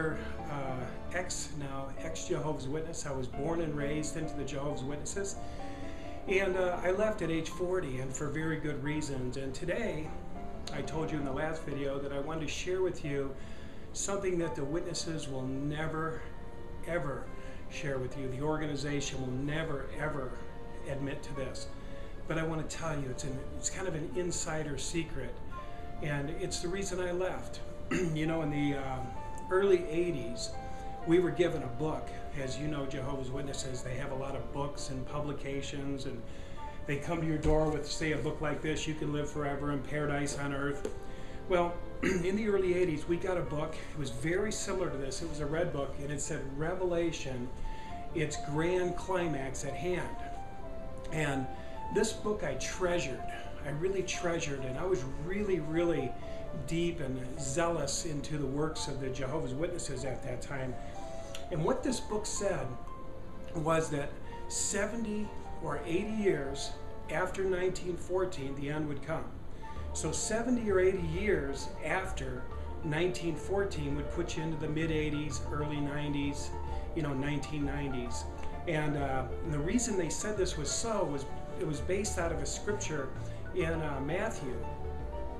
former ex-Jehovah's Witness. I was born and raised into the Jehovah's Witnesses, and I left at age 40, and for very good reasons. And today, I told you in the last video that I wanted to share with you something that the witnesses will never, ever share with you. The organization will never, ever admit to this. But I want to tell you, it's kind of an insider secret, and it's the reason I left. You know, in the early 80s, we were given a book. As you know, Jehovah's Witnesses, they have a lot of books and publications, and they come to your door with, say, a book like this, You Can Live Forever in Paradise on Earth. Well, in the early 80s, we got a book. It was very similar to this. It was a red book, and it said, Revelation, its grand climax at hand. And this book I treasured. I really treasured, and I was really, really deep and zealous into the works of the Jehovah's Witnesses at that time. And what this book said was that 70 or 80 years after 1914, the end would come. So 70 or 80 years after 1914 would put you into the mid-80s, early 90s, you know, 1990s. And the reason they said this was it was based out of a scripture in Matthew.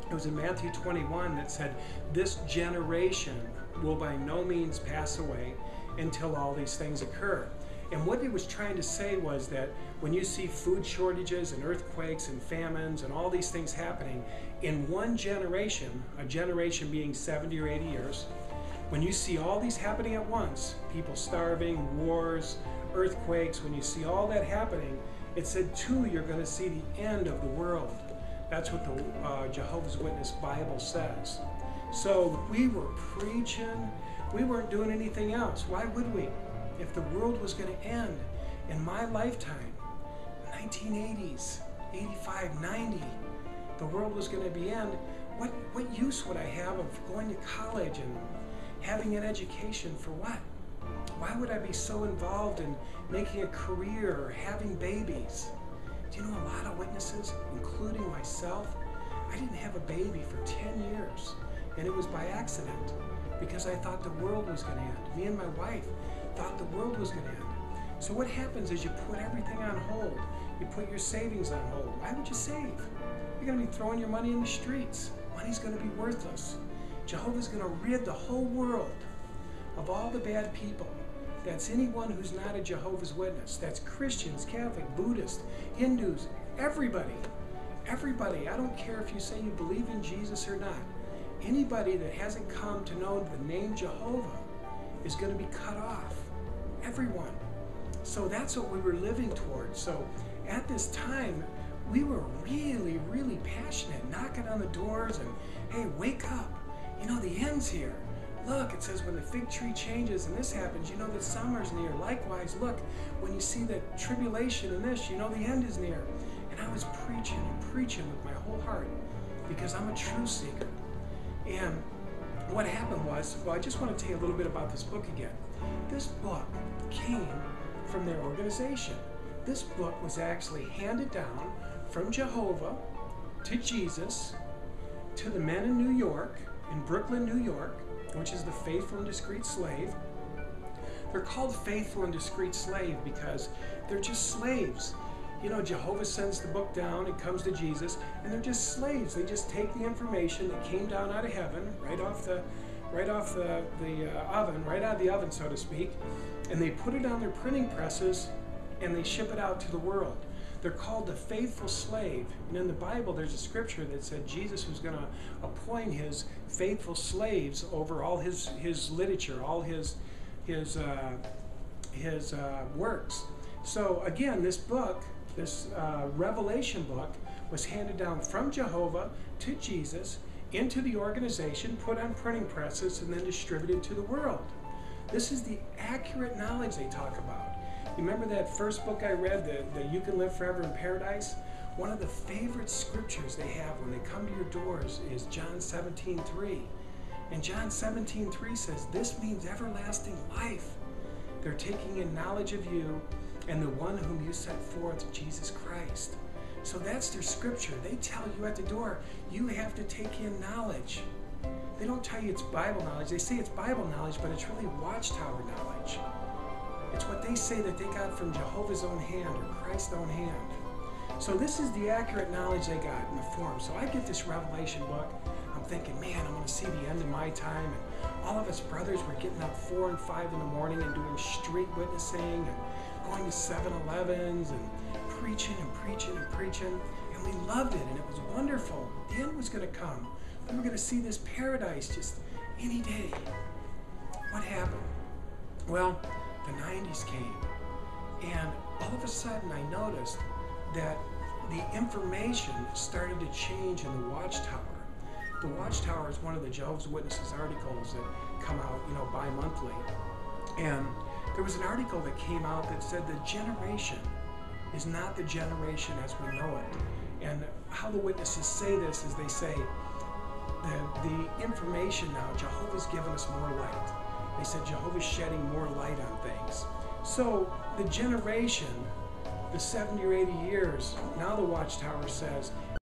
It was in Matthew 21 that said, this generation will by no means pass away until all these things occur. And what it was trying to say was that when you see food shortages and earthquakes and famines and all these things happening in one generation, a generation being 70 or 80 years, when you see all these happening at once, people starving, wars, earthquakes, when you see all that happening, it said too, you're going to see the end of the world. That's what the Jehovah's Witness Bible says. So we were preaching, we weren't doing anything else. Why would we? If the world was going to end in my lifetime, 1980s, 85, 90, the world was going to be end. What use would I have of going to college and having an education for what? Why would I be so involved in making a career or having babies? Do you know a lot of witnesses, including myself, I didn't have a baby for 10 years, and it was by accident because I thought the world was going to end. Me and my wife thought the world was going to end. So what happens is you put everything on hold. You put your savings on hold. Why would you save? You're going to be throwing your money in the streets. Money's going to be worthless. Jehovah's going to rid the whole world of all the bad people. That's anyone who's not a Jehovah's Witness. That's Christians, Catholic, Buddhists, Hindus, everybody. Everybody. I don't care if you say you believe in Jesus or not. Anybody that hasn't come to know the name Jehovah is going to be cut off. Everyone. So that's what we were living towards. So at this time, we were really, really passionate, knocking on the doors and, hey, wake up. You know, the end's here. Look, it says when the fig tree changes and this happens, you know that summer's near. Likewise, look, when you see the tribulation and this, you know the end is near. And I was preaching and preaching with my whole heart because I'm a truth seeker. And what happened was, well, I just want to tell you a little bit about this book again. This book came from their organization. This book was actually handed down from Jehovah to Jesus to the men in New York, in Brooklyn, New York, which is the Faithful and Discreet Slave. They're called Faithful and Discreet Slave because they're just slaves. You know, Jehovah sends the book down, it comes to Jesus, and they're just slaves. They just take the information that came down out of heaven, right out of the oven, so to speak, and they put it on their printing presses and they ship it out to the world. They're called the faithful slave. And in the Bible, there's a scripture that said Jesus was going to appoint his faithful slaves over all his literature, all his works. So again, this book, this Revelation book, was handed down from Jehovah to Jesus into the organization, put on printing presses, and then distributed to the world. This is the accurate knowledge they talk about. You remember that first book I read, the You Can Live Forever in Paradise? One of the favorite scriptures they have when they come to your doors is John 17:3. And John 17:3 says, this means everlasting life. They're taking in knowledge of you and the one whom you sent forth, Jesus Christ. So that's their scripture. They tell you at the door, you have to take in knowledge. they don't tell you it's Bible knowledge. They say it's Bible knowledge, but it's really Watchtower knowledge. It's what they say that they got from Jehovah's own hand or Christ's own hand. So this is the accurate knowledge they got in the form. So I get this Revelation book. I'm thinking, man, I'm going to see the end of my time. And all of us brothers were getting up 4 and 5 in the morning and doing street witnessing and going to 7-Elevens and preaching and preaching and preaching. And we loved it, and it was wonderful. The end was going to come. We were going to see this paradise just any day. What happened? Well, the 90s came, and all of a sudden I noticed that the information started to change in the Watchtower. The Watchtower is one of the Jehovah's Witnesses articles that come out, bi-monthly. And there was an article that came out that said the generation is not the generation as we know it. And how the witnesses say this is they say that the information now, Jehovah's given us more light. They said Jehovah's shedding more light on things. So the generation, the 70 or 80 years, now the Watchtower says,